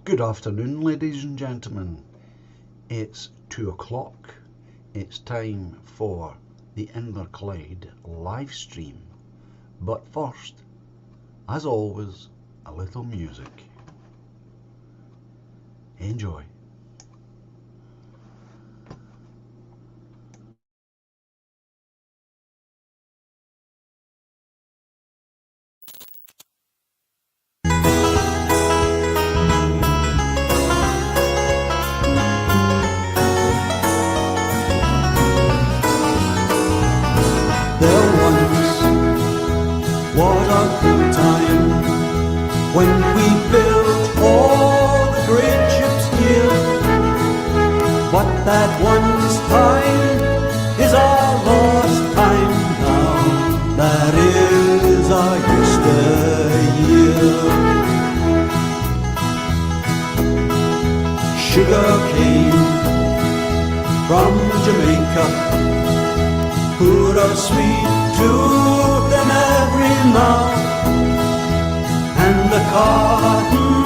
Good afternoon, ladies and gentlemen. It's 2 o'clock. It's time for the Inverclyde Live-Stream. But first, as always, a little music. Enjoy. There once was a good time when we built all the great ships here. But that once time is our lost time now. That is our yesteryear. Sugar cane from Jamaica, put a sweet tooth in every mouth, and the cotton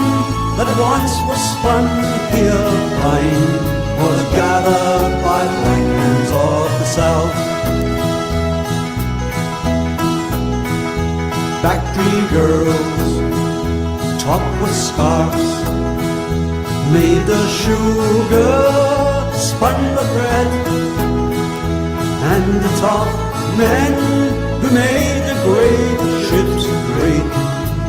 that once was spun here fine was gathered by black hands of the South. Factory girls, topped with scarves, made the sugar, spun the bread, and the tough men who made the great ships great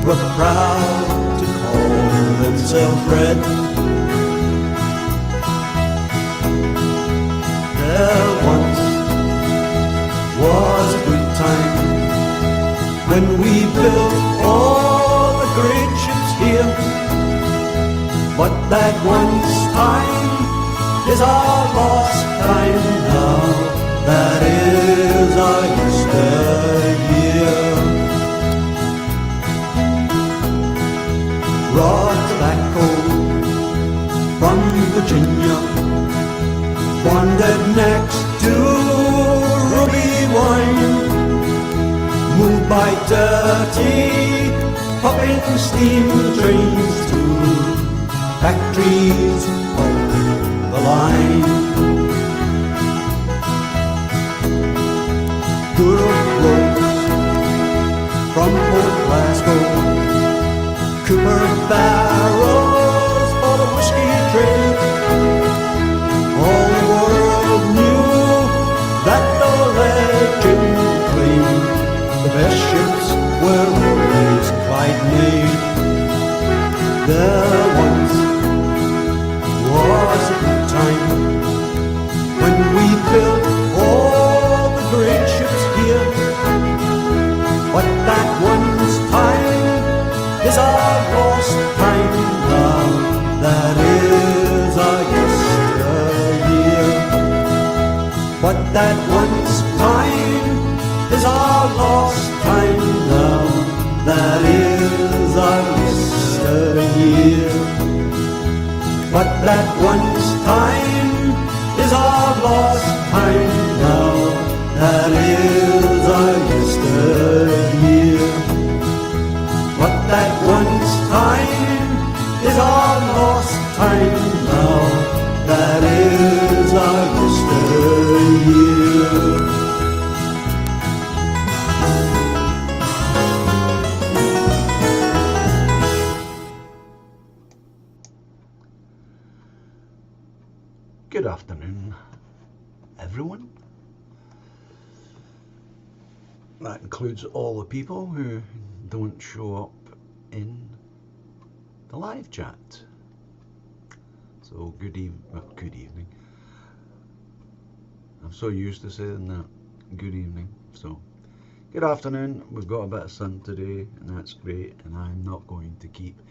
were proud to call themselves red. There once was a good time when we built all the great ships here. But that once time is our lost time now. That is our yesteryear. Raw tobacco from Virginia wandered next to ruby wine, moved by dirty pumping steam trains to factories on the line. Good roads from Old Glasgow, Cooper barrels for the whiskey trade. All the world knew that the legend claimed the best ships were always Clyde made. There once was a good time when we built all the great ships here. But that once time is our lost time now. That is our yesteryear. But that once time is our lost time now. That is our yesteryear. But that once time is our lost time now. That is our yesteryear. But that once time is our lost time now. That is our yesteryear. Good afternoon, everyone. That includes all the people who don't show up in the live chat. So good evening. I'm so used to saying that. Good evening. So good afternoon. We've got a bit of sun today, and that's great. And I'm not going to keep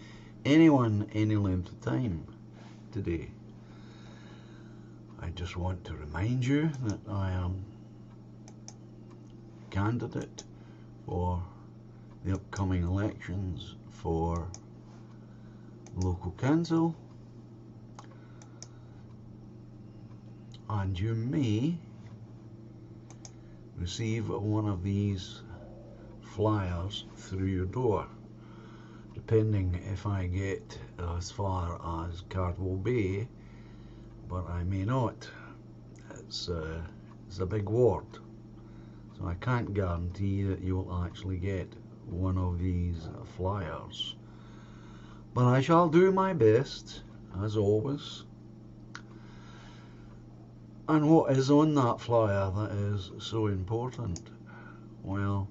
anyone any length of time today. I just want to remind you that I am candidate for the upcoming elections for local council, and you may receive one of these flyers through your door. depending if I get as far as Cardwell Bay, but I may not. It's a big ward, so I can't guarantee that you'll actually get one of these flyers. But I shall do my best, as always. And what is on that flyer that is so important? Well,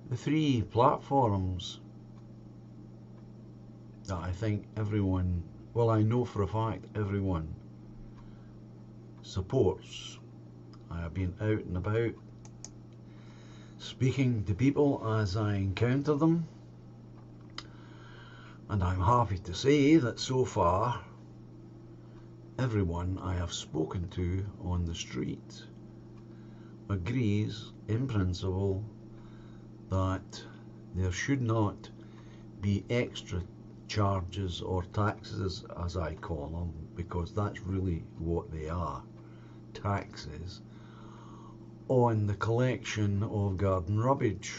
the 3 platforms that I think everyone, well, I know for a fact everyone supports. I have been out and about speaking to people as I encounter them, and I'm happy to say that so far everyone I have spoken to on the street agrees in principle that there should not be extra charges or taxes, as I call them, because that's really what they are, taxes, on the collection of garden rubbish.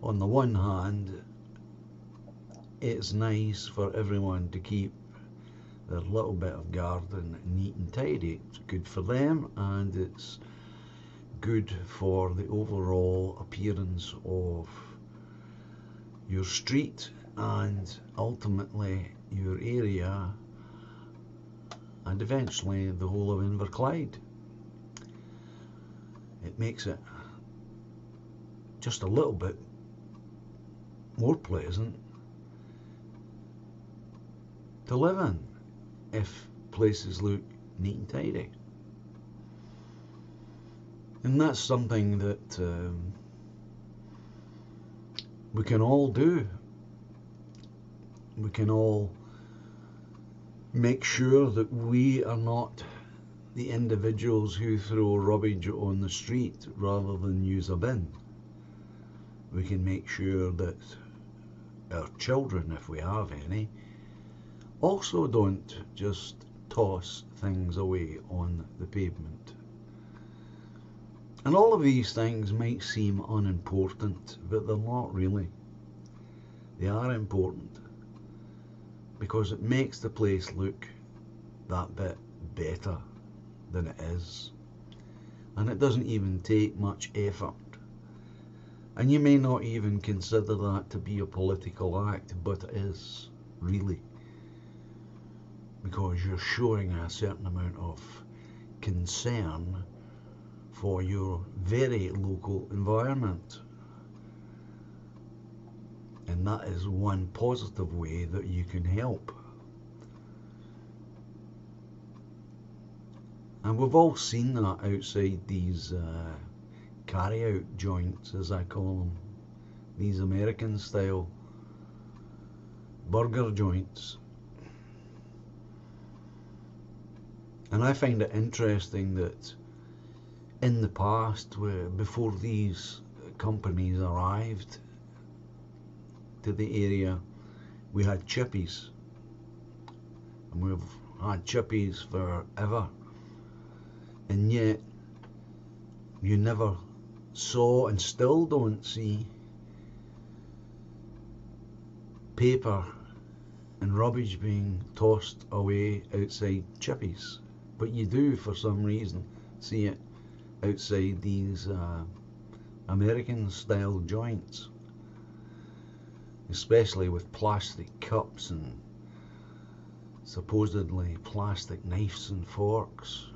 On the one hand, it's nice for everyone to keep their little bit of garden neat and tidy. It's good for them, and it's good for the overall appearance of your street and ultimately your area, and eventually the whole of Inverclyde. It makes it just a little bit more pleasant to live in if places look neat and tidy. And that's something that we can all do. We can all make sure that we are not the individuals who throw rubbish on the street rather than use a bin. We can make sure that our children, if we have any, also don't just toss things away on the pavement. And all of these things might seem unimportant, but they're not really. They are important because it makes the place look that bit better than it is. And it doesn't even take much effort. And you may not even consider that to be a political act, but it is, really. Because you're showing a certain amount of concern for your very local environment. And that is one positive way that you can help. And we've all seen that outside these carry-out joints, as I call them, these American style burger joints. And I find it interesting that in the past, before these companies arrived to the area, we had chippies, and we've had chippies forever, and yet you never saw and still don't see paper and rubbish being tossed away outside chippies, but you do for some reason see it outside these American style joints, especially with plastic cups and supposedly plastic knives and forks.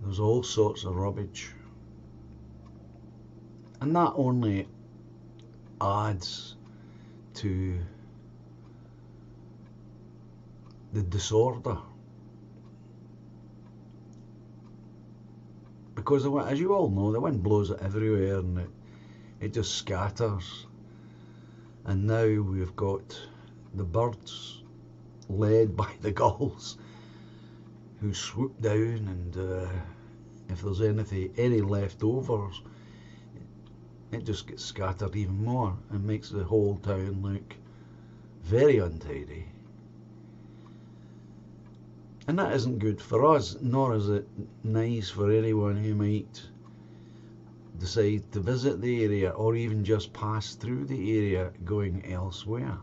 There's all sorts of rubbish, and that only adds to the disorder. Because as you all know, the wind blows it everywhere and it just scatters. And now we've got the birds led by the gulls who swoop down, and if there's any leftovers, it just gets scattered even more and makes the whole town look very untidy. And that isn't good for us, nor is it nice for anyone who might decide to visit the area or even just pass through the area going elsewhere.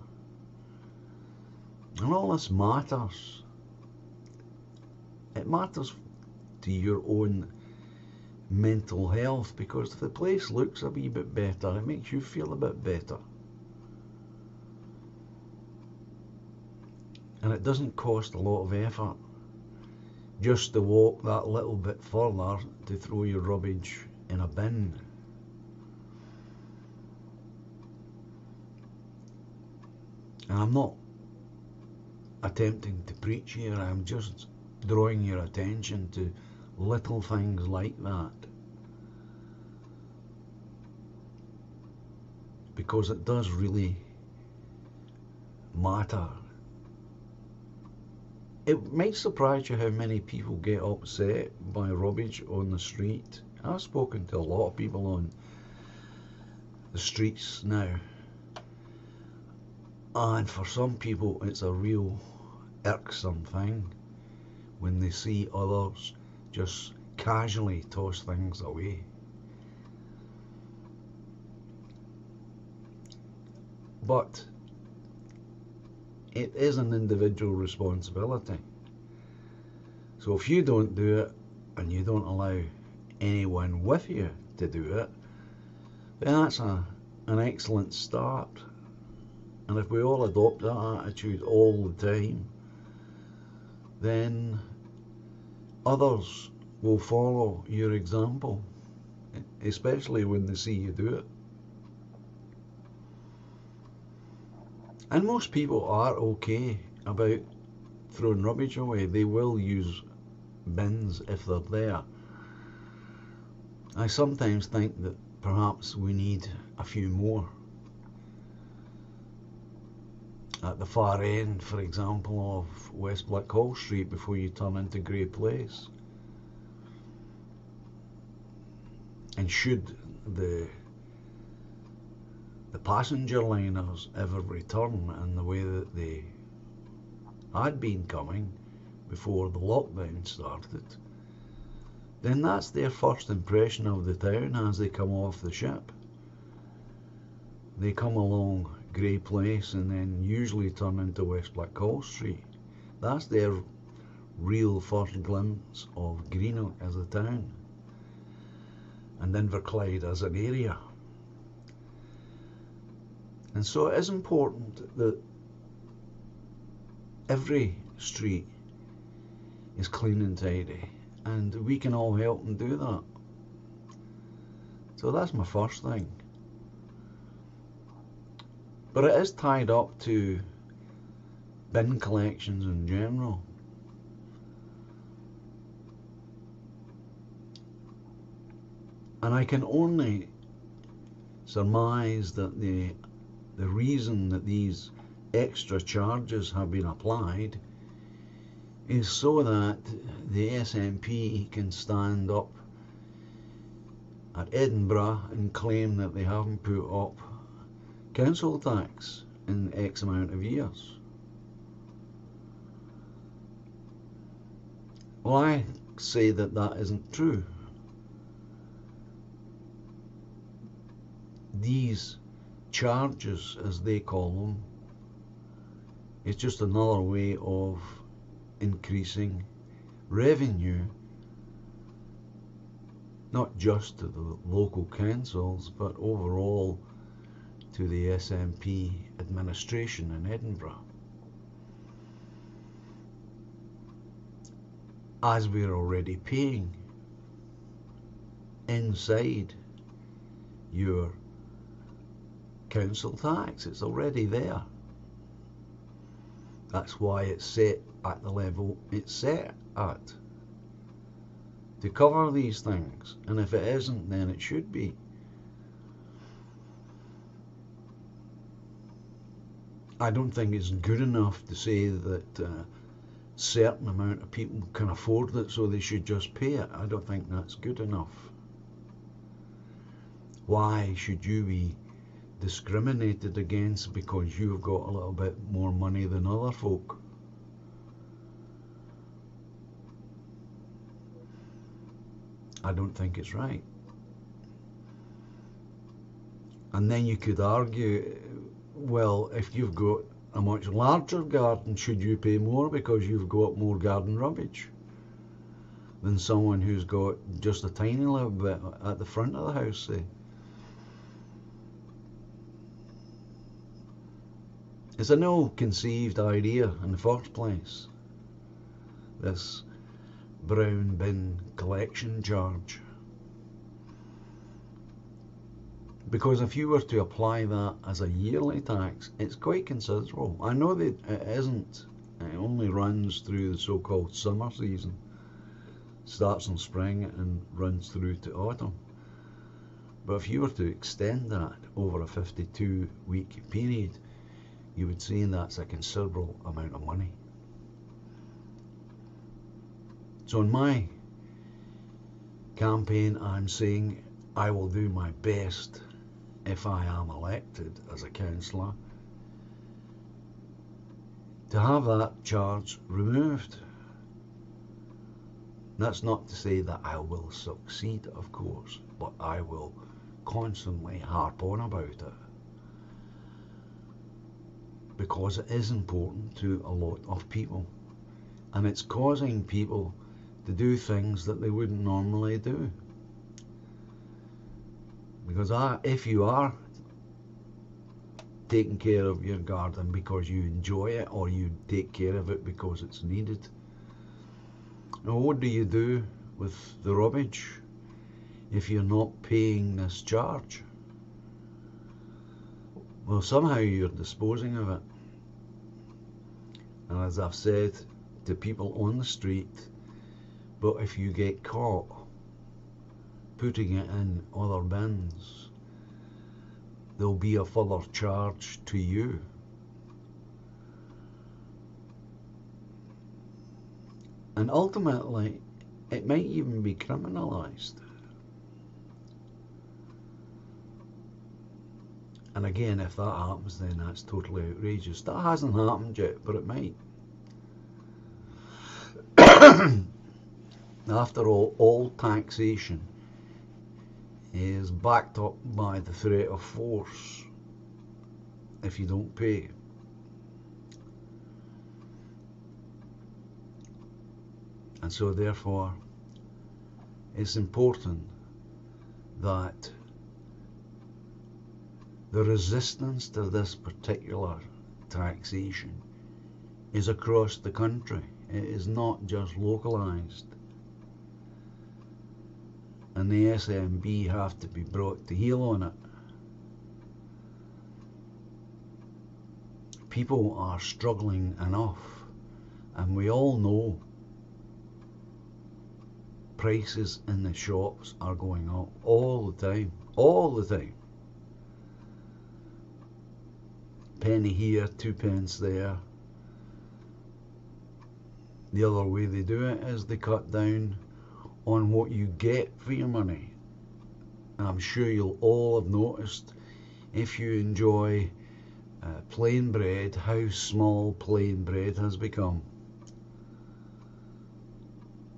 And all this matters. It matters to your own mental health, because if the place looks a wee bit better, it makes you feel a bit better. And it doesn't cost a lot of effort just to walk that little bit further to throw your rubbish in a bin. And I'm not attempting to preach here, I'm just drawing your attention to little things like that, because it does really matter. It might surprise you how many people get upset by rubbish on the street. I've spoken to a lot of people on the streets now, and for some people it's a real irksome thing when they see others just casually toss things away. But it is an individual responsibility. So if you don't do it and you don't allow anyone with you to do it, then that's an excellent start. And if we all adopt that attitude all the time, then others will follow your example, especially when they see you do it. And most people are okay about throwing rubbish away. They will use bins if they're there. I sometimes think that perhaps we need a few more. At the far end, for example, of West Blackhall Street before you turn into Grey Place. And should the passenger liners ever return in the way that they had been coming before the lockdown started, then that's their first impression of the town as they come off the ship. They come along Grey Place and then usually turn into West Blackhall Street. That's their real first glimpse of Greenock as a town and Inverclyde as an area. And so it is important that every street is clean and tidy, and we can all help them do that. So that's my first thing. But it is tied up to bin collections in general. And I can only surmise that the reason that these extra charges have been applied is so that the SNP can stand up at Edinburgh and claim that they haven't put up council tax in X amount of years. Well, I say that that isn't true. These charges, as they call them, is just another way of increasing revenue, not just to the local councils, but overall to the SNP administration in Edinburgh. As we're already paying inside your council tax, it's already there. That's why it's set at the level it's set at, to cover these things, and if it isn't, then it should be. I don't think it's good enough to say that a certain amount of people can afford it, so they should just pay it. I don't think that's good enough. Why should you be discriminated against because you've got a little bit more money than other folk? I don't think it's right. And then you could argue, well, if you've got a much larger garden, should you pay more because you've got more garden rubbish than someone who's got just a tiny little bit at the front of the house, say? It's an ill-conceived idea in the first place, this brown bin collection charge. Because if you were to apply that as a yearly tax, it's quite considerable. I know that it isn't. It only runs through the so-called summer season. Starts in spring and runs through to autumn. But if you were to extend that over a 52-week period, you would see that's a considerable amount of money. So in my campaign, I'm saying I will do my best, if I am elected as a councillor, to have that charge removed. That's not to say that I will succeed, of course, but I will constantly harp on about it, because it is important to a lot of people, and it's causing people to do things that they wouldn't normally do. Because if you are taking care of your garden because you enjoy it, or you take care of it because it's needed, now what do you do with the rubbish if you're not paying this charge? Well, somehow you're disposing of it. And as I've said to people on the street, but if you get caught putting it in other bins, there'll be a further charge to you. And ultimately, it might even be criminalised. And again, if that happens, then that's totally outrageous. That hasn't happened yet, but it might. After all taxation is backed up by the threat of force if you don't pay. And so therefore, it's important that the resistance to this particular taxation is across the country. It is not just localised. And the SMB have to be brought to heel on it. People are struggling enough, and we all know prices in the shops are going up all the time, penny here, 2 pence there. The other way they do it is they cut down on what you get for your money. And I'm sure you'll all have noticed, if you enjoy plain bread, how small plain bread has become.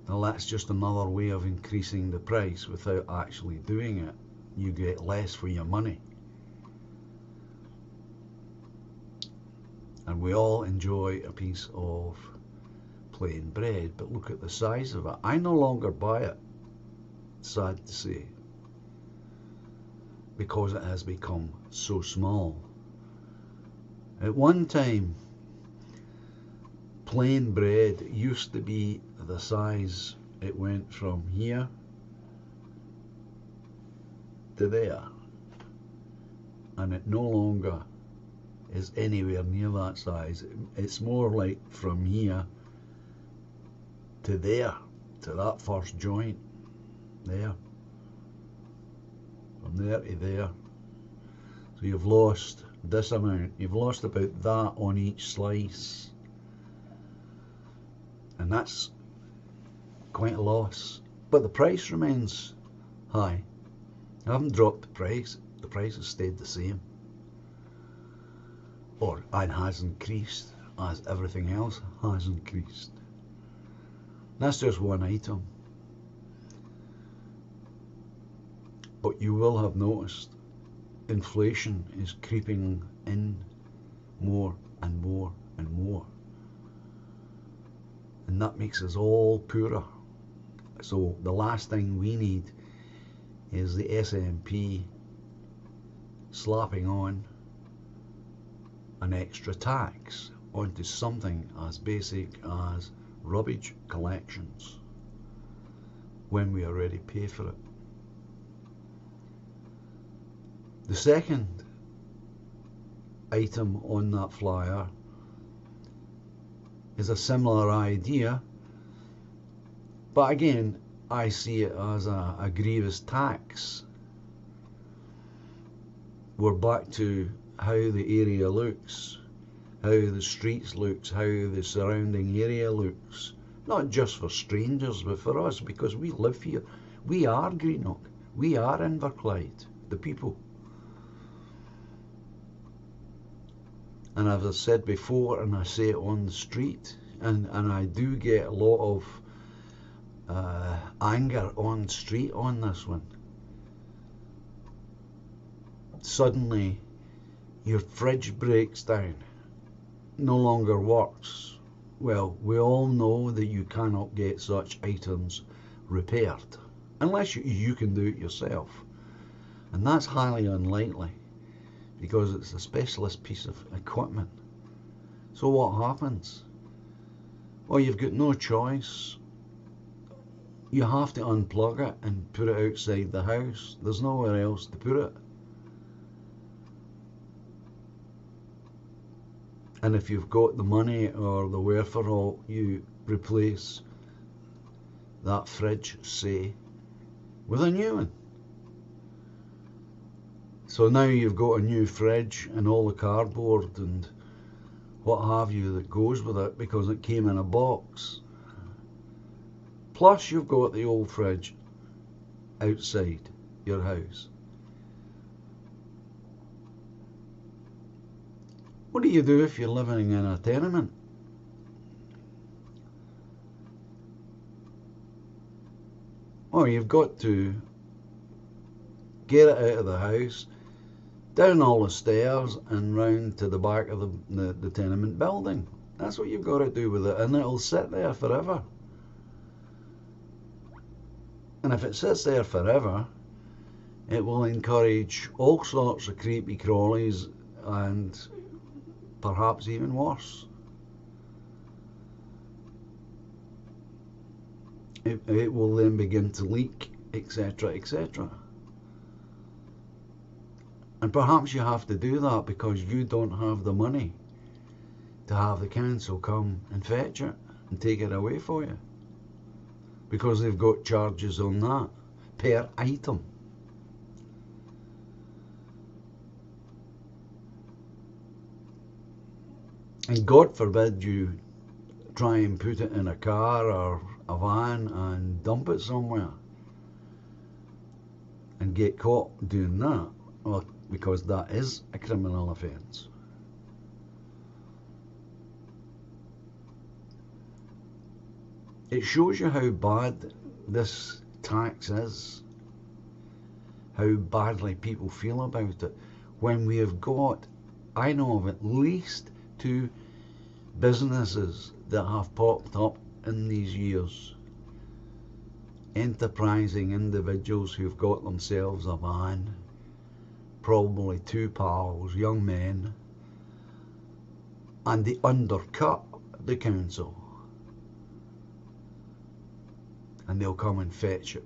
Now that's just another way of increasing the price without actually doing it. You get less for your money. And we all enjoy a piece of plain bread, but look at the size of it. I no longer buy it, sad to say, because it has become so small. At one time, plain bread used to be the size, it went from here to there, and it no longer is anywhere near that size. It's more like from here to there, to that first joint there, from there to there. So you've lost this amount, you've lost about that on each slice, and that's quite a loss. But the price remains high. I haven't dropped the price has stayed the same, and has increased as everything else has increased. That's just one item. But you will have noticed inflation is creeping in more and more and more. And that makes us all poorer. So the last thing we need is the SNP slapping on an extra tax onto something as basic as rubbish collections when we already pay for it. The second item on that flyer is a similar idea, but again I see it as a grievous tax. We're back to how the area looks, how the streets looks, how the surrounding area looks, not just for strangers but for us, because we live here. We are Greenock, we are Inverclyde, the people. And as I said before, and I say it on the street, and I do get a lot of anger on street on this one. Suddenly your fridge breaks down, no longer works. Well, we all know that you cannot get such items repaired unless you can do it yourself, and that's highly unlikely because it's a specialist piece of equipment. So what happens? Well, you've got no choice. You have to unplug it and put it outside the house. There's nowhere else to put it. And if you've got the money or the wherewithal, you replace that fridge, say, with a new one. So now you've got a new fridge and all the cardboard and what have you that goes with it because it came in a box. Plus you've got the old fridge outside your house. What do you do if you're living in a tenement? Well, you've got to get it out of the house, down all the stairs and round to the back of the tenement building. That's what you've got to do with it, and it'll sit there forever. And if it sits there forever, it will encourage all sorts of creepy crawlies and perhaps even worse. It will then begin to leak, etc., etc. And perhaps you have to do that because you don't have the money to have the council come and fetch it and take it away for you, because they've got charges on that per item. And God forbid you try and put it in a car or a van and dump it somewhere and get caught doing that, well, because that is a criminal offence. It shows you how bad this tax is, how badly people feel about it, when we have got, I know of at least 2 businesses that have popped up in these years. Enterprising individuals who've got themselves a van, probably 2 pals, young men, and they undercut the council. And they'll come and fetch it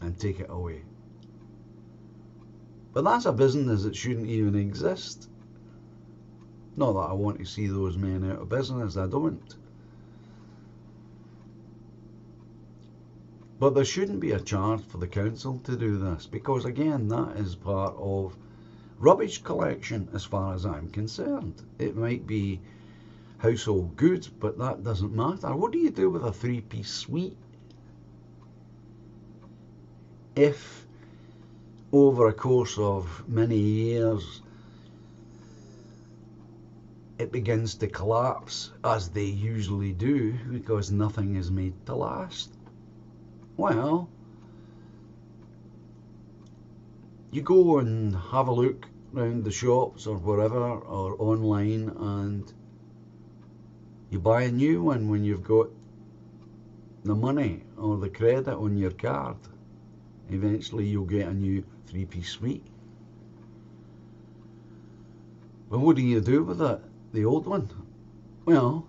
and take it away. But that's a business that shouldn't even exist. Not that I want to see those men out of business, I don't. But there shouldn't be a charge for the council to do this, because again, that is part of rubbish collection as far as I'm concerned. It might be household goods, but that doesn't matter. What do you do with a 3-piece suite? If over a course of many years it begins to collapse, as they usually do, because nothing is made to last, well, you go and have a look around the shops or wherever or online, and you buy a new one when you've got the money or the credit on your card. Eventually you'll get a new 3-piece suite. But what do you do with it, the old one? Well,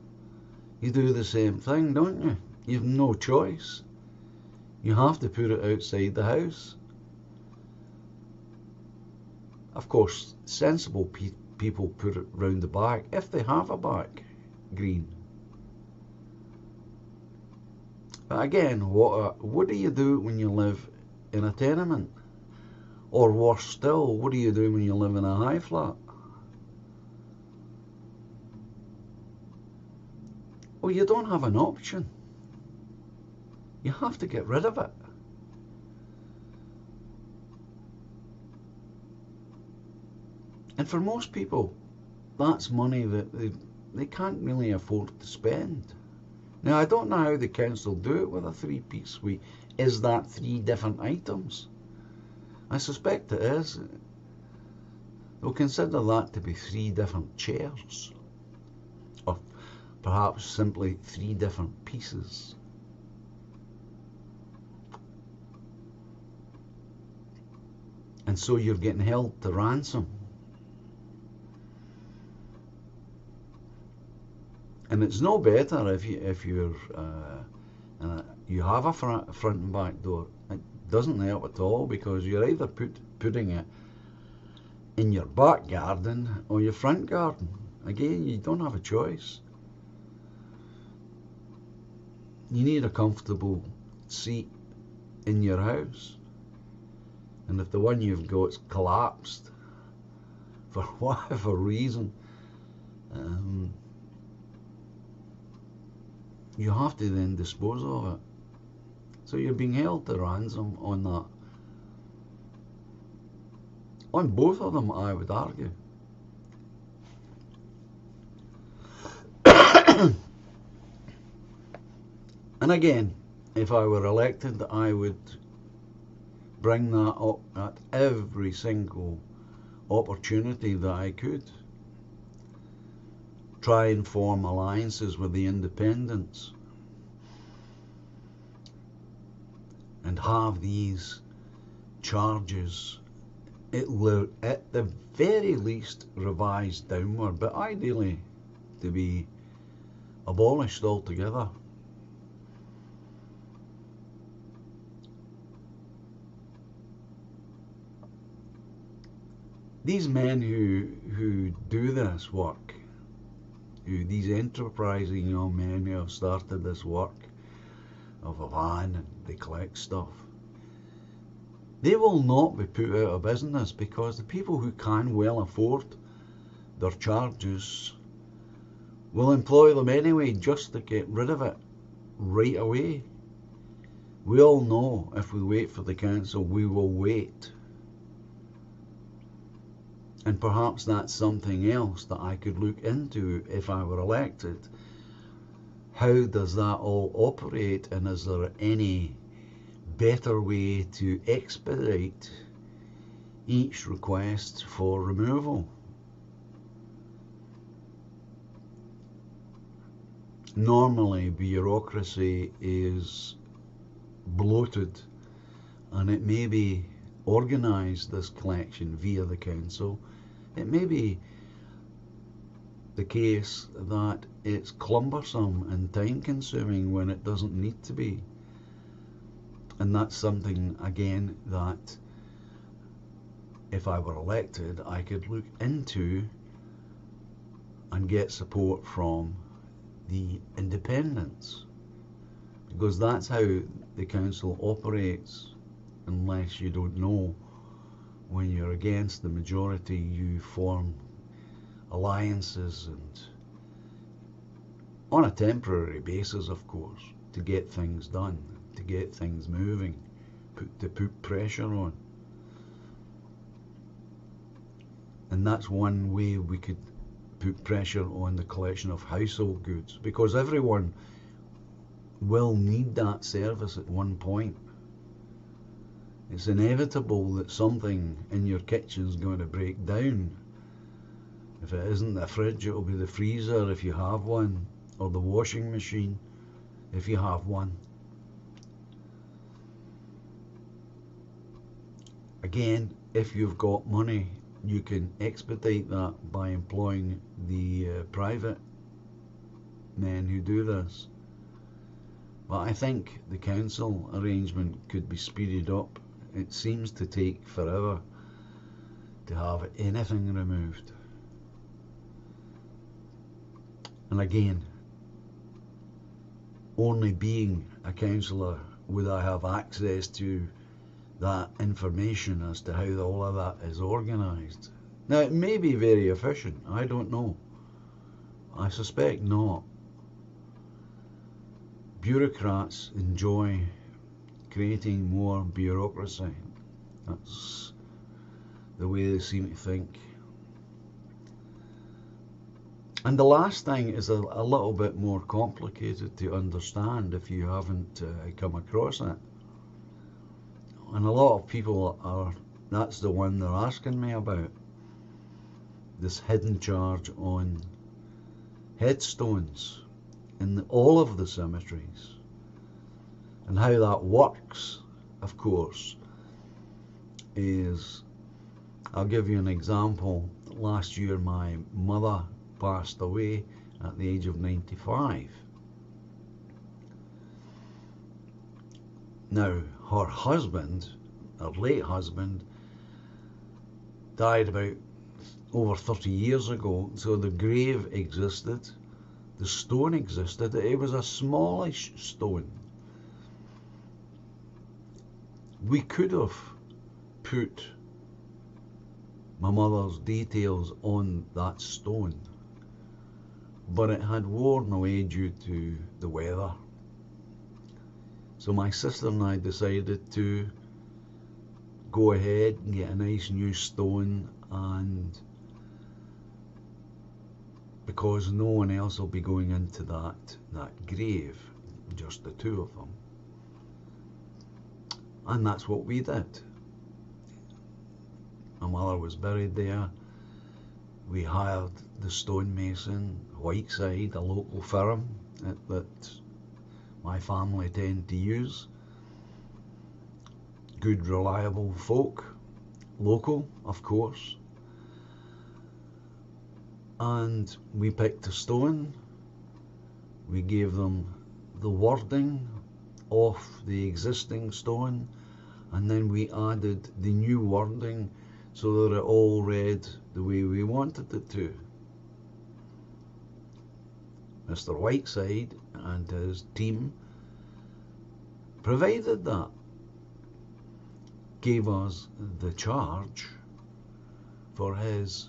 you do the same thing, don't you? You've no choice. You have to put it outside the house. Of course, sensible people put it round the back, if they have a back green. But again, what do you do when you live in a tenement? Or worse still, what do you do when you live in a high flat? Well, you don't have an option. You have to get rid of it. And for most people, that's money that they can't really afford to spend. Now, I don't know how the council do it with a 3-piece suite. Is that 3 different items? I suspect it is. They'll consider that to be 3 different chairs. Or perhaps simply 3 different pieces. And so you're getting held to ransom. And it's no better if you have a front and back door. It doesn't help at all, because you're either putting it in your back garden or your front garden. Again, you don't have a choice. You need a comfortable seat in your house. And if the one you've got's collapsed for whatever reason, you have to then dispose of it. So you're being held to ransom on that. On both of them, I would argue. And again, if I were elected, I would bring that up at every single opportunity that I could. Try and form alliances with the independents and have these charges at the very least revised downward, but ideally to be abolished altogether. These men who do this work, these enterprising young men who have started this work of a van and they collect stuff, they will not be put out of business, because the people who can well afford their charges will employ them anyway, just to get rid of it right away. We all know if we wait for the council, we will wait. And perhaps that's something else that I could look into if I were elected. How does that all operate, and is there any better way to expedite each request for removal? Normally, bureaucracy is bloated, and it may be organised, this collection, via the council. It may be the case that it's cumbersome and time consuming when it doesn't need to be. And that's something, again, that if I were elected, I could look into and get support from the independents, because that's how the council operates. Unless you don't know, when you're against the majority, you form alliances, and on a temporary basis, of course, to get things done, to get things moving, to put pressure on. And that's one way we could put pressure on the collection of household goods, because everyone will need that service at one point. It's inevitable that something in your kitchen's going to break down. If it isn't the fridge, it'll be the freezer if you have one, or the washing machine if you have one. Again, if you've got money, you can expedite that by employing the private men who do this. But I think the council arrangement could be speeded up. It seems to take forever to have anything removed. And again, only being a councillor would I have access to that information as to how all of that is organised. Now, it may be very efficient, I don't know. I suspect not. Bureaucrats enjoy creating more bureaucracy. That's the way they seem to think. And the last thing is a little bit more complicated to understand if you haven't come across it. And a lot of people that's the one they're asking me about. This hidden charge on headstones in all of the cemeteries. And how that works, of course, is, I'll give you an example. Last year my mother passed away at the age of 95. Now, her husband, her late husband, died about over 30 years ago, so the grave existed, the stone existed. It was a smallish stone. We could have put my mother's details on that stone, but it had worn away due to the weather. So my sister and I decided to go ahead and get a nice new stone, and because no one else will be going into that grave, just the two of them. And that's what we did. My mother was buried there. We hired the stonemason, Whiteside, a local firm that my family tend to use. Good, reliable folk, local, of course. And we picked a stone. We gave them the wording off the existing stone, and then we added the new wording so that it all read the way we wanted it to. Mr. Whiteside and his team provided that, gave us the charge for his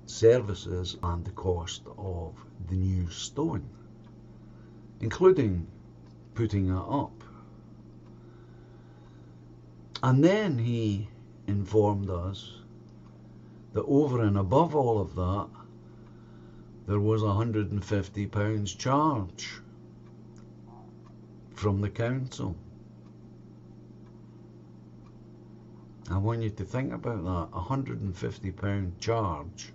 services and the cost of the new stone, including putting it up. And then he informed us that over and above all of that, there was £150 charge from the council. I want you to think about that, £150 charge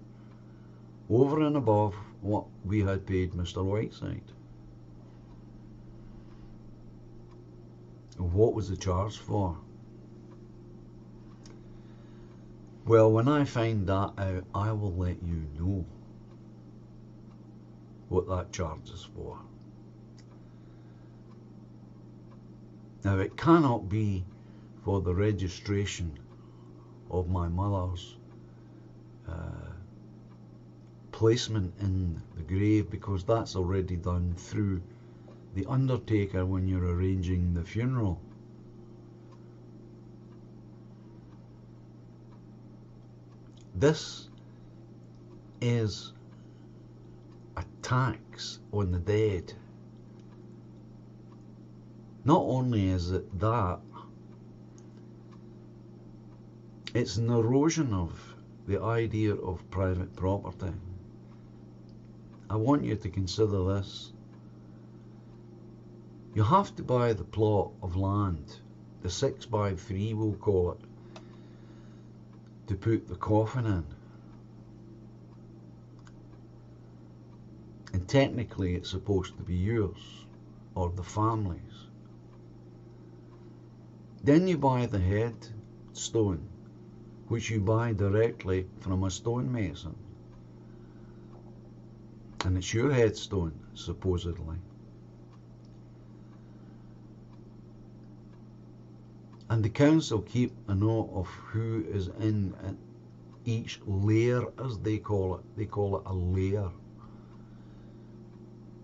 over and above what we had paid Mr. Whiteside. What was the charge for? Well, when I find that out, I will let you know what that charge is for. Now, it cannot be for the registration of my mother's placement in the grave, because that's already done through the undertaker when you're arranging the funeral. This is a tax on the dead. Not only is it that, it's an erosion of the idea of private property. I want you to consider this. You have to buy the plot of land the 6x3 we'll call it, to put the coffin in. And technically it's supposed to be yours or the family's. Then you buy the headstone, which you buy directly from a stonemason. And it's your headstone, supposedly. And the council keep a note of who is in each layer, as they call it. They call it a layer.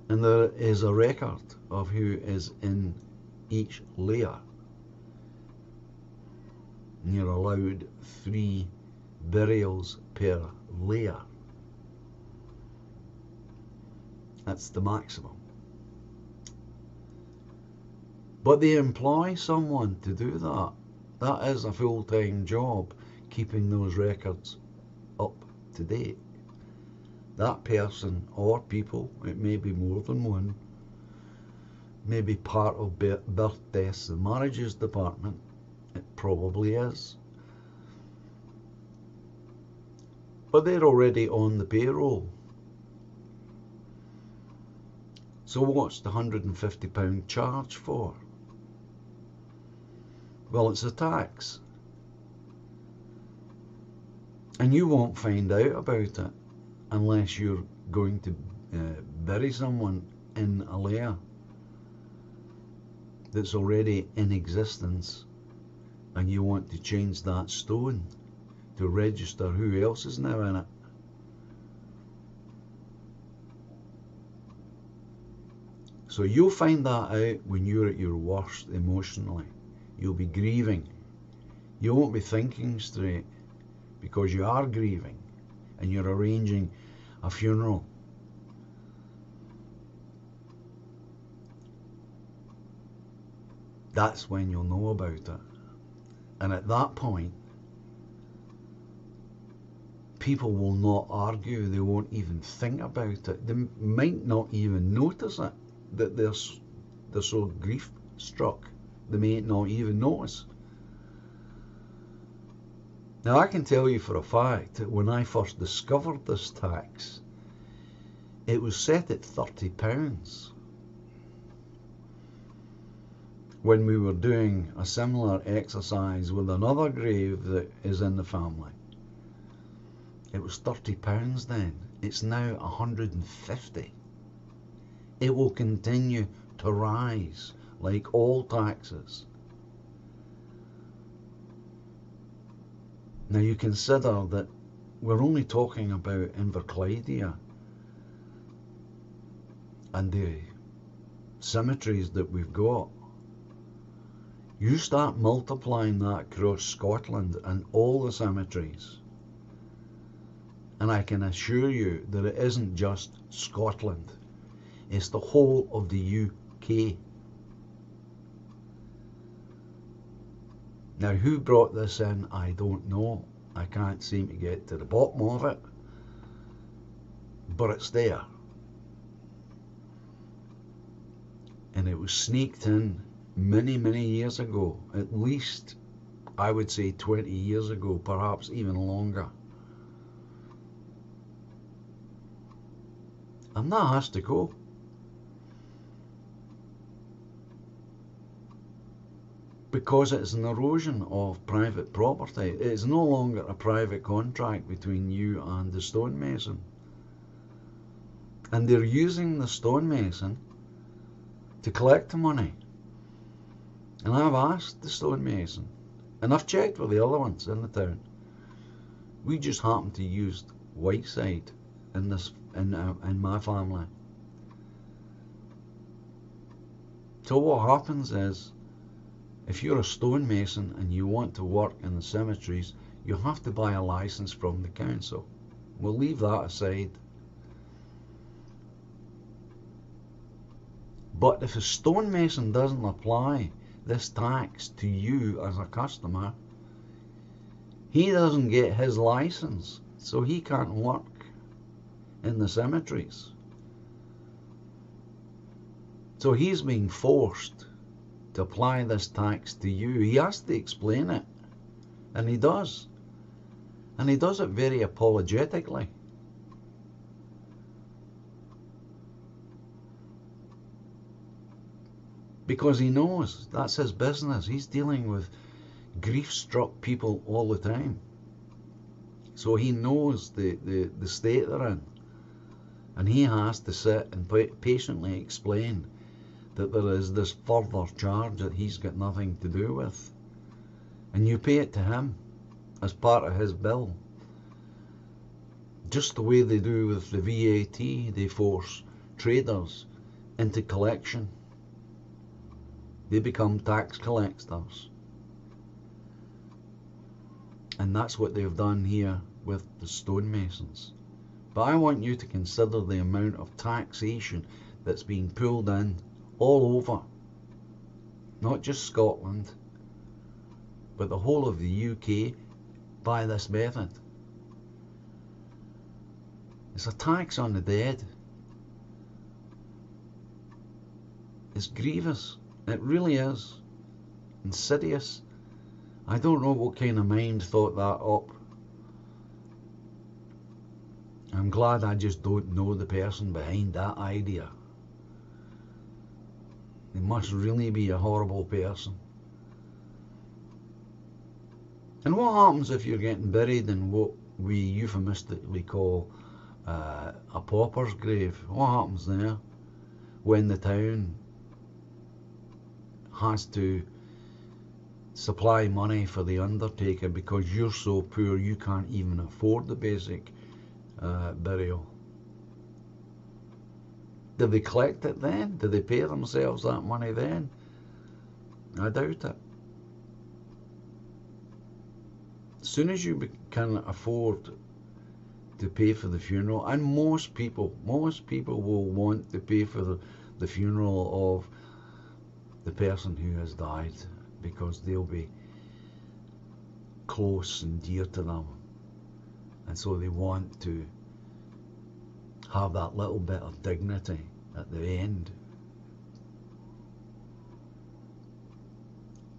And there is a record of who is in each layer. And you're allowed 3 burials per layer. That's the maximum. But they employ someone to do that. That is a full-time job, keeping those records up to date. That person or people, it may be more than one, may be part of birth, deaths and marriages department. It probably is. But they're already on the payroll. So what's the £150 charge for? Well, it's a tax. And you won't find out about it unless you're going to bury someone in a layer that's already in existence, and you want to change that stone to register who else is now in it. So you'll find that out when you're at your worst emotionally. You'll be grieving. You won't be thinking straight because you are grieving and you're arranging a funeral. That's when you'll know about it. And at that point, people will not argue. They won't even think about it. They might not even notice it, that they're so grief struck. They may not even notice. Now I can tell you for a fact that when I first discovered this tax, it was set at £30. When we were doing a similar exercise with another grave that is in the family. It was £30 then. It's now £150. It will continue to rise like all taxes. Now you consider that we're only talking about Inverclyde here and the cemeteries that we've got. You start multiplying that across Scotland and all the cemeteries, and I can assure you that it isn't just Scotland, it's the whole of the UK. Now who brought this in, I don't know. I can't seem to get to the bottom of it, but it's there. And it was sneaked in many, many years ago, at least I would say 20 years ago, perhaps even longer. And that has to go. Because it's an erosion of private property. It's no longer a private contract between you and the stonemason. And they're using the stonemason to collect the money. And I've asked the stonemason, and I've checked with the other ones in the town. We just happen to use Whiteside in my family. So what happens is, if you're a stonemason and you want to work in the cemeteries, you have to buy a license from the council. We'll leave that aside. But if a stonemason doesn't apply this tax to you as a customer, he doesn't get his license, so he can't work in the cemeteries. So he's being forced to apply this tax to you, he has to explain it. And he does. And he does it very apologetically. Because he knows that's his business. He's dealing with grief-struck people all the time. So he knows the state they're in. And he has to sit and patiently explain that there is this further charge that he's got nothing to do with. And you pay it to him as part of his bill. Just the way they do with the VAT, they force traders into collection. They become tax collectors. And that's what they've done here with the stonemasons. But I want you to consider the amount of taxation that's being pulled in all over. Not just Scotland, but the whole of the UK by this method. It's a tax on the dead. It's grievous. It really is. Insidious. I don't know what kind of mind thought that up. I'm glad I just don't know the person behind that idea. They must really be a horrible person. And what happens if you're getting buried in what we euphemistically call a pauper's grave? What happens there when the town has to supply money for the undertaker because you're so poor you can't even afford the basic burial? Do they collect it then? Do they pay themselves that money then? I doubt it. As soon as you can afford to pay for the funeral, and most people will want to pay for the funeral of the person who has died, because they'll be close and dear to them, and so they want to have that little bit of dignity at the end.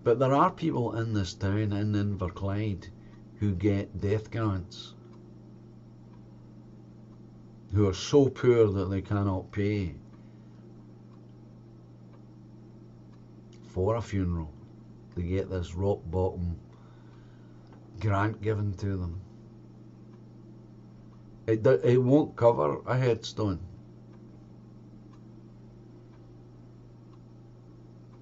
But there are people in this town, in Inverclyde, who get death grants, who are so poor that they cannot pay for a funeral. They get this rock bottom grant given to them. It won't cover a headstone.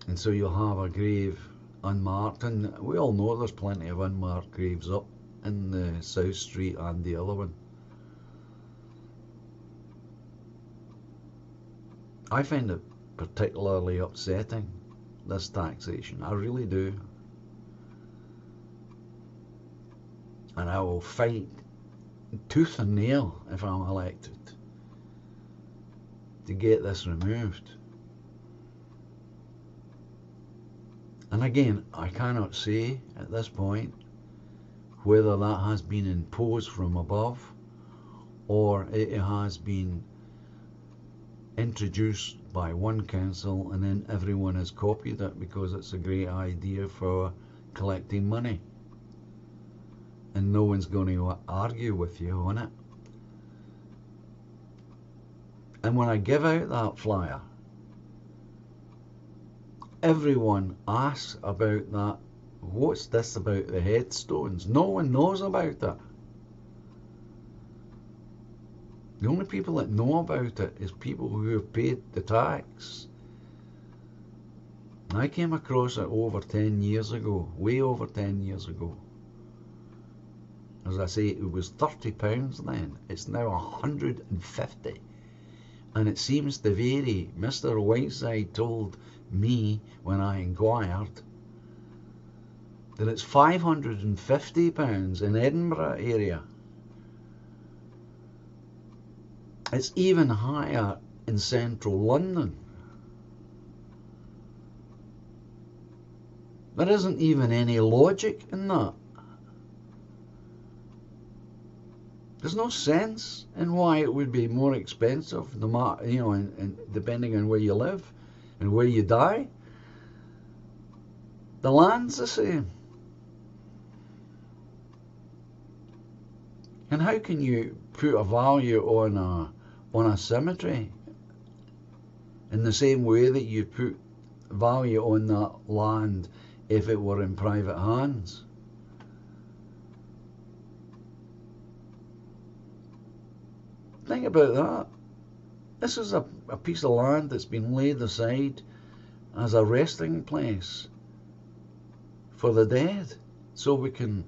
And so you'll have a grave unmarked, and we all know there's plenty of unmarked graves up in the South Street and the other one. I find it particularly upsetting, this taxation. I really do. And I will fight tooth and nail if I'm elected to get this removed. And again, I cannot say at this point whether that has been imposed from above or it has been introduced by one council and then everyone has copied it because it's a great idea for collecting money. And no one's going to argue with you on it. And when I give out that flyer, everyone asks about that. What's this about the headstones? No one knows about it. The only people that know about it is people who have paid the tax. I came across it over 10 years ago, way over 10 years ago. As I say, it was £30 then. It's now 150. And it seems to vary. Mr. Whiteside told me when I inquired that it's £550 in Edinburgh area. It's even higher in central London. There isn't even any logic in that. There's no sense in why it would be more expensive, no matter, and depending on where you live and where you die. The land's the same. And how can you put a value on a cemetery in the same way that you put value on that land if it were in private hands? Think about that. This is a piece of land that's been laid aside as a resting place for the dead, so we can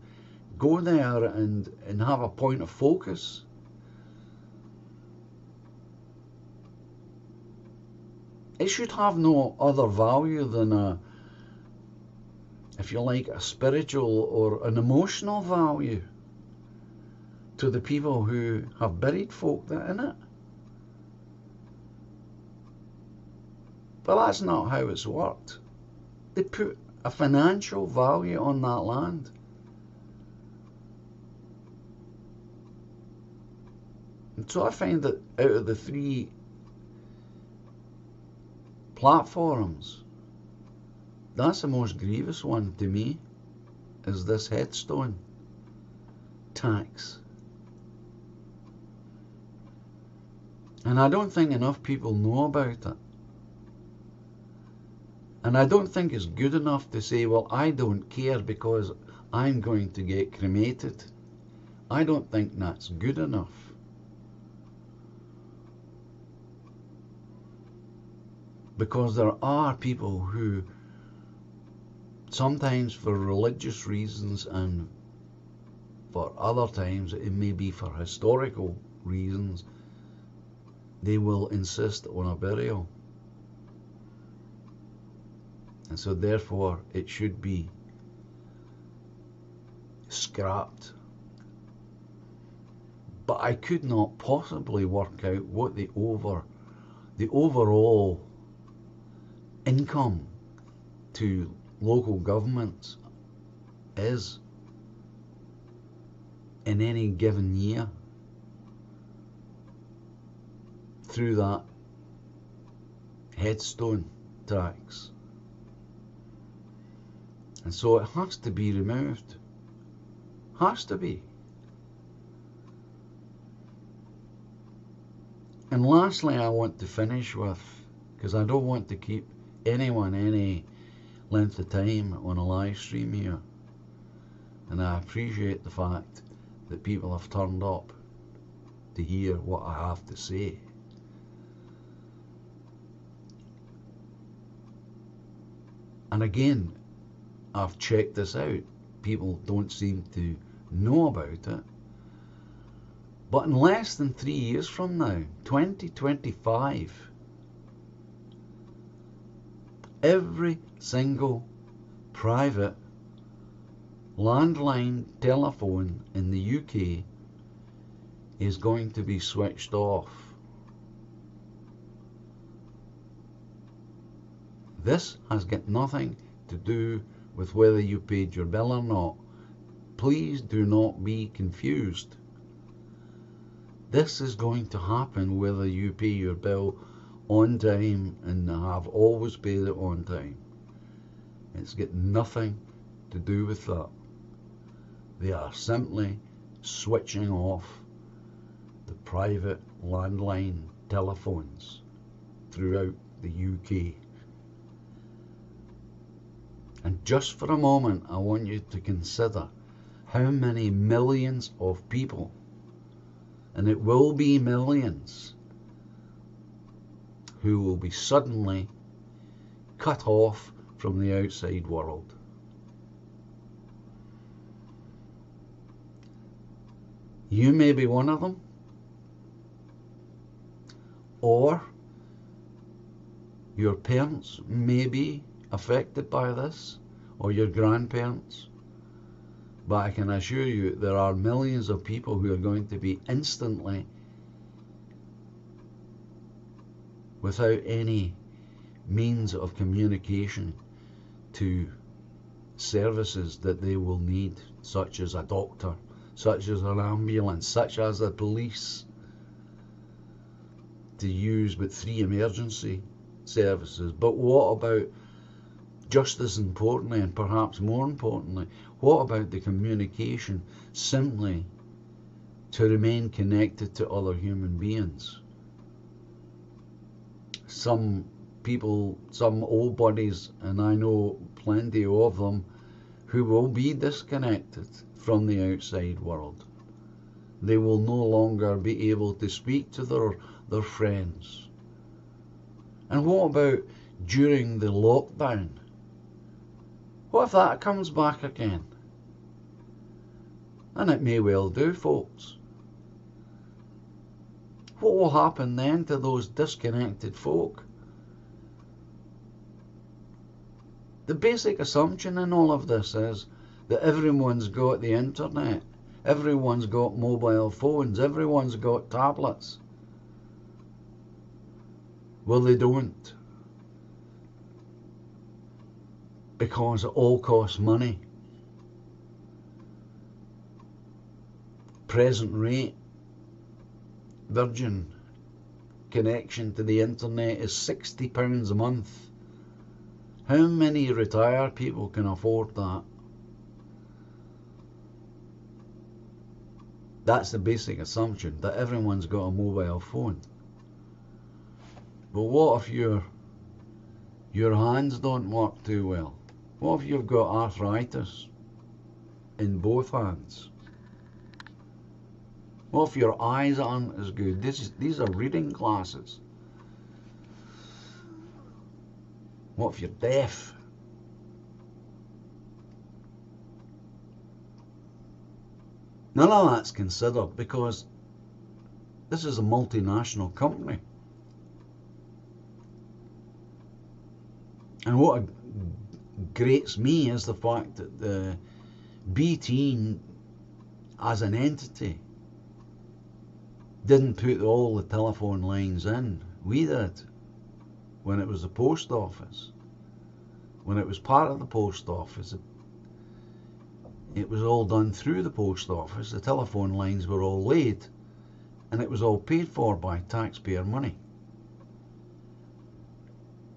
go there and have a point of focus. It should have no other value than if you like, a spiritual or an emotional value to the people who have buried folk in it. But that's not how it's worked. They put a financial value on that land. And so I find that out of the three platforms, that's the most grievous one to me, is this headstone tax. And I don't think enough people know about it. And I don't think it's good enough to say, well, I don't care because I'm going to get cremated. I don't think that's good enough. Because there are people who, sometimes for religious reasons and for other times it may be for historical reasons, they will insist on a burial. And so therefore it should be scrapped. But I could not possibly work out what the overall income to local governments is in any given year through that headstone tax. And so it has to be removed. Has to be. And lastly, I want to finish with, because I don't want to keep anyone any length of time on a live stream here, and I appreciate the fact that people have turned up to hear what I have to say. And again, I've checked this out. People don't seem to know about it. But in less than 3 years from now, 2025, every single private landline telephone in the UK is going to be switched off. This has got nothing to do with whether you paid your bill or not. Please do not be confused. This is going to happen whether you pay your bill on time and have always paid it on time. It's got nothing to do with that. They are simply switching off the private landline telephones throughout the UK. And just for a moment, I want you to consider how many millions of people, and it will be millions, who will be suddenly cut off from the outside world. You may be one of them, or your parents may be affected by this, or your grandparents. But I can assure you there are millions of people who are going to be instantly, without any means of communication to services that they will need, such as a doctor, such as an ambulance, such as the police, to use but 3 emergency services. But what about just as importantly, and perhaps more importantly, what about the communication simply to remain connected to other human beings? Some people, some old buddies, and I know plenty of them, who will be disconnected from the outside world. They will no longer be able to speak to their friends. And what about during the lockdown? What if that comes back again? And it may well do, folks. What will happen then to those disconnected folk? The basic assumption in all of this is that everyone's got the internet, everyone's got mobile phones, everyone's got tablets. Well, they don't. Because it all costs money. Present rate Virgin connection to the internet is £60 a month. How many retired people can afford that? That's the basic assumption, that everyone's got a mobile phone. But what if your hands don't work too well? What if you've got arthritis in both hands? What if your eyes aren't as good? These are reading glasses. What if you're deaf? None of that's considered because this is a multinational company. And what grates me is the fact that the BT as an entity didn't put all the telephone lines in. We did. When it was the post office. When it was part of the post office, it was all done through the post office. The telephone lines were all laid, and it was all paid for by taxpayer money.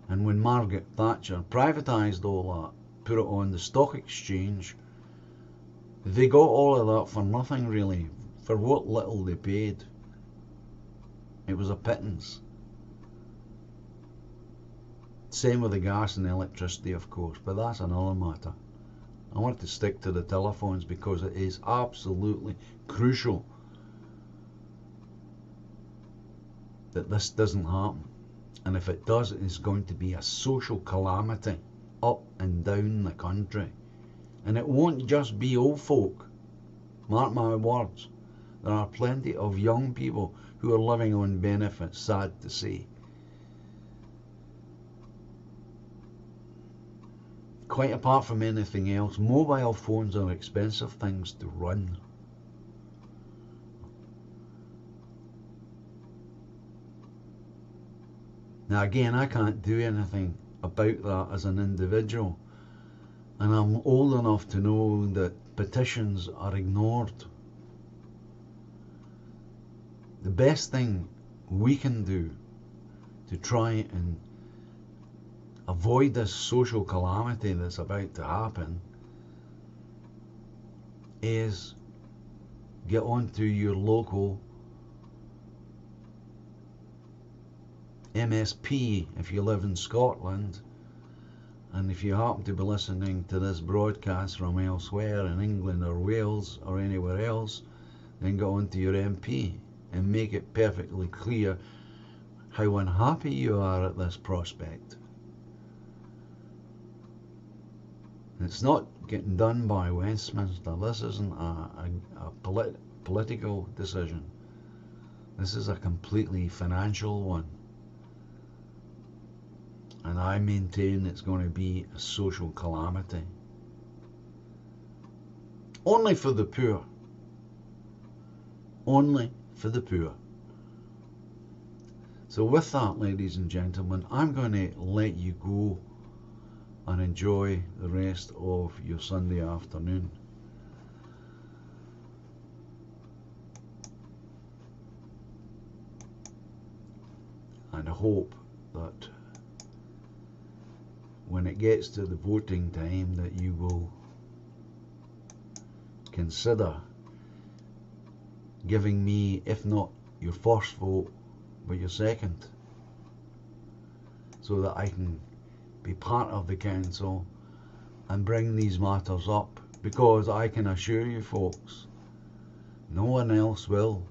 And when Margaret Thatcher privatised all that, put it on the stock exchange, they got all of that for nothing really, for what little they paid. It was a pittance. Same with the gas and the electricity, of course, but that's another matter. I want to stick to the telephones because it is absolutely crucial that this doesn't happen. And if it does, it is going to be a social calamity up and down the country. And it won't just be old folk. Mark my words. There are plenty of young people who are living on benefits, sad to say. Quite apart from anything else, mobile phones are expensive things to run. Now again, I can't do anything about that as an individual, and I'm old enough to know that petitions are ignored. The best thing we can do to try and avoid this social calamity that's about to happen is get onto your local MSP if you live in Scotland, and if you happen to be listening to this broadcast from elsewhere in England or Wales or anywhere else, then go onto your MP and make it perfectly clear how unhappy you are at this prospect. It's not getting done by Westminster. This isn't a political decision. This is a completely financial one. And I maintain it's going to be a social calamity. Only for the poor. Only for the poor. So with that, ladies and gentlemen, I'm going to let you go and enjoy the rest of your Sunday afternoon. And I hope that when it gets to the voting time that you will consider giving me, if not your first vote, but your second, so that I can be part of the council and bring these matters up, because I can assure you folks, no one else will.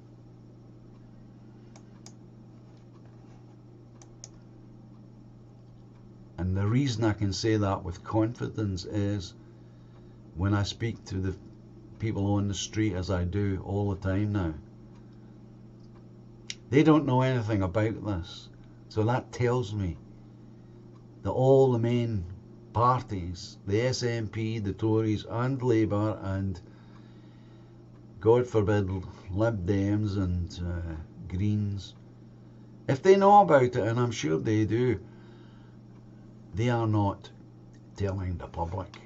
And the reason I can say that with confidence is when I speak to the people on the street, as I do all the time now, they don't know anything about this. So that tells me that all the main parties, the SNP, the Tories and Labour and, God forbid, Lib Dems and Greens, if they know about it, and I'm sure they do, they are not telling the public,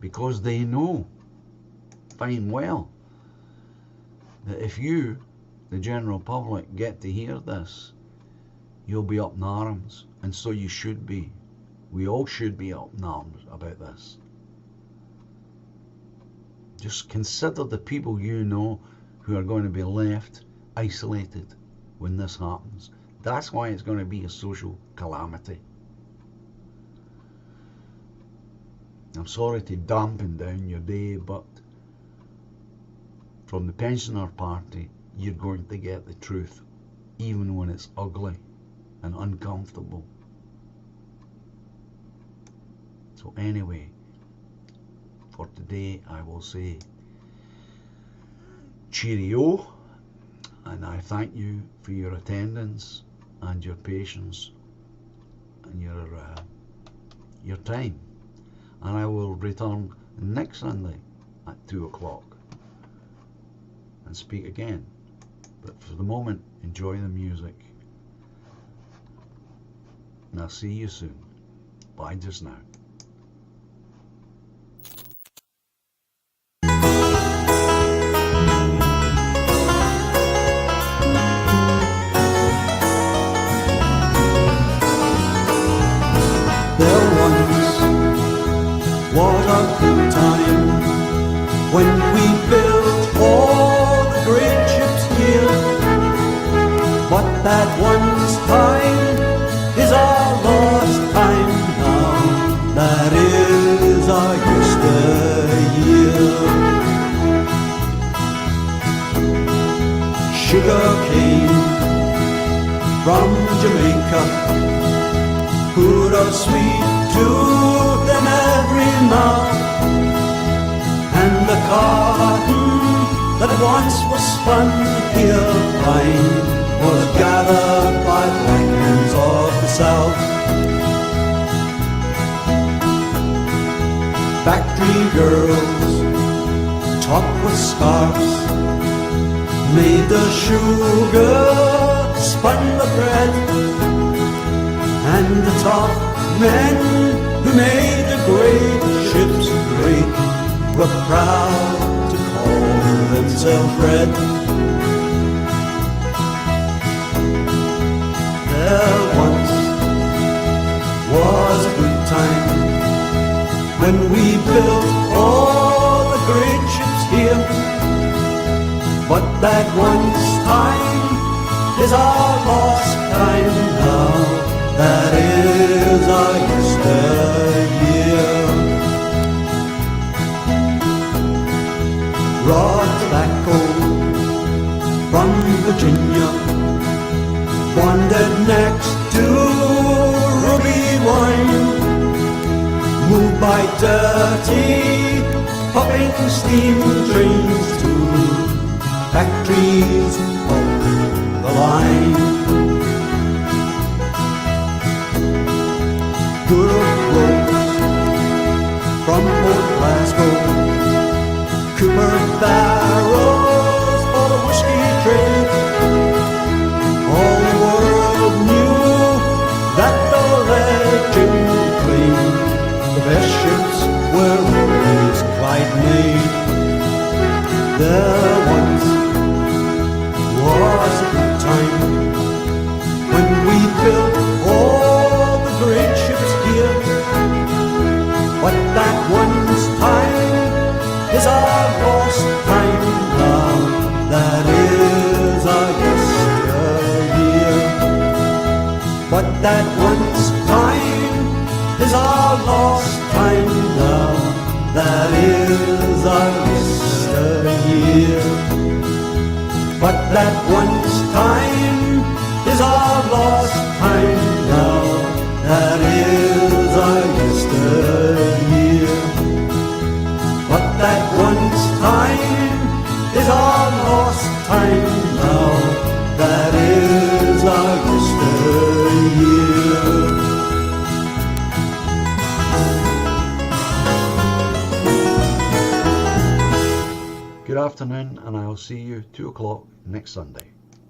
because they know fine well that if you, the general public, get to hear this, you'll be up in arms, and so you should be. We all should be up in arms about this. Just consider the people you know who are going to be left isolated when this happens. That's why it's going to be a social calamity. I'm sorry to dampen down your day, but from the Pensioner Party, you're going to get the truth, even when it's ugly and uncomfortable. So anyway, for today I will say cheerio, and I thank you for your attendance and your patience and your time. And I will return next Sunday at 2 o'clock and speak again. But for the moment, enjoy the music. And I'll see you soon. Bye just now. What a good time when we built all the great ships here. But that once time is our lost time now. That is our yesteryear. Sugar cane from Jamaica, put a sweet tooth in every mouth, and the cotton that once was spun here fine was gathered by black hands of the South. Factory girls, topped with scarves, made the sugar, spun the bread, and the tough men who made the great ships great were proud to call themselves red. There once was a good time when we built all the great ships here. But that once time is our lost time now. That is our yesteryear. Raw tobacco from Virginia wandered next to ruby wine, moved by dirty puffing steam trains to factories of the line. Good roads from Port Glasgow, Cooper barrels for the whiskey trade. All the world knew that the legend claimed the best ships were always Clyde made. There once was a good time when we built all the that once time is our lost time now. That is our yesteryear. But that once time is our lost time now. That is our yesteryear. But that once time is our lost time now. That is our yesteryear. Good afternoon, and I'll see you 2 o'clock next Sunday.